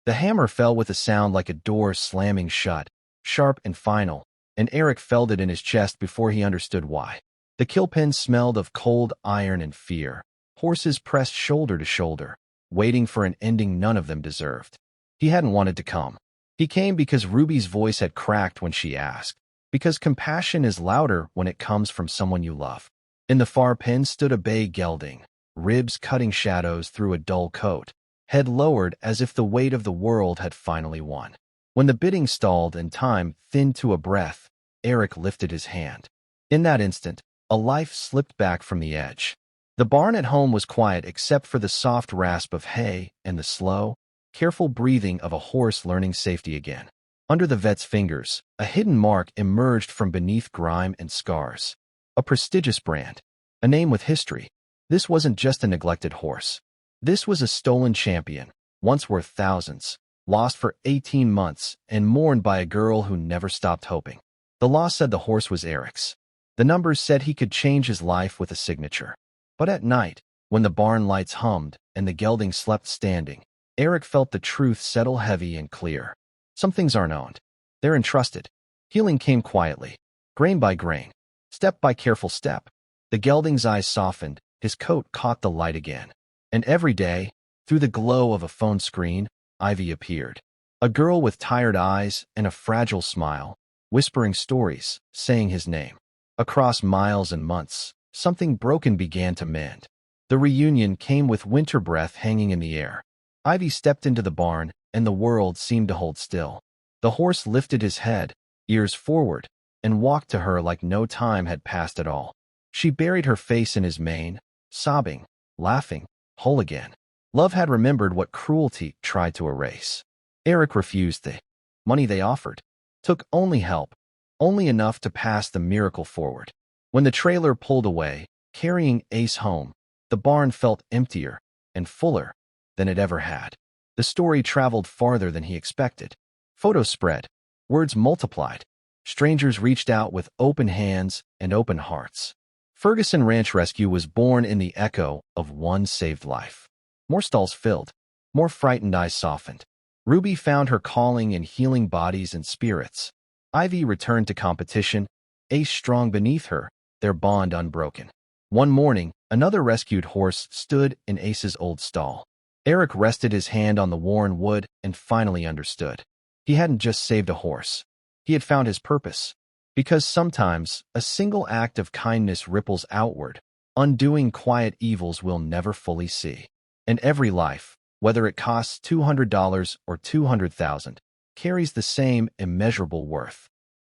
The hammer fell with a sound like a door slamming shut, sharp and final, and Eric felt it in his chest before he understood why. The killpin smelled of cold iron and fear. Horses pressed shoulder to shoulder, waiting for an ending none of them deserved. He hadn't wanted to come. He came because Ruby's voice had cracked when she asked, because compassion is louder when it comes from someone you love. In the far pen stood a bay gelding, ribs cutting shadows through a dull coat, head lowered as if the weight of the world had finally won. When the bidding stalled and time thinned to a breath, Eric lifted his hand. In that instant, a life slipped back from the edge. The barn at home was quiet except for the soft rasp of hay and the slow, careful breathing of a horse learning safety again. Under the vet's fingers, a hidden mark emerged from beneath grime and scars. A prestigious brand, a name with history. This wasn't just a neglected horse. This was a stolen champion, once worth thousands, lost for 18 months and mourned by a girl who never stopped hoping. The law said the horse was Eric's. The numbers said he could change his life with a signature. But at night, when the barn lights hummed and the gelding slept standing, Eric felt the truth settle heavy and clear. Some things aren't owned. They're entrusted. Healing came quietly, grain by grain, step by careful step. The gelding's eyes softened, his coat caught the light again. And every day, through the glow of a phone screen, Ivy appeared. A girl with tired eyes and a fragile smile, whispering stories, saying his name. Across miles and months, something broken began to mend. The reunion came with winter breath hanging in the air. Ivy stepped into the barn, and the world seemed to hold still. The horse lifted his head, ears forward, and walked to her like no time had passed at all. She buried her face in his mane, sobbing, laughing, whole again. Love had remembered what cruelty tried to erase. Eric refused the money they offered, took only help, only enough to pass the miracle forward. When the trailer pulled away, carrying Ace home, the barn felt emptier and fuller than it ever had. The story traveled farther than he expected. Photos spread, words multiplied. Strangers reached out with open hands and open hearts. Ferguson Ranch Rescue was born in the echo of one saved life. More stalls filled, more frightened eyes softened. Ruby found her calling in healing bodies and spirits. Ivy returned to competition, Ace strong beneath her, their bond unbroken. One morning, another rescued horse stood in Ace's old stall. Eric rested his hand on the worn wood and finally understood. He hadn't just saved a horse. He had found his purpose. Because sometimes, a single act of kindness ripples outward, undoing quiet evils we'll never fully see. And every life, whether it costs $200 or $200,000, carries the same immeasurable worth.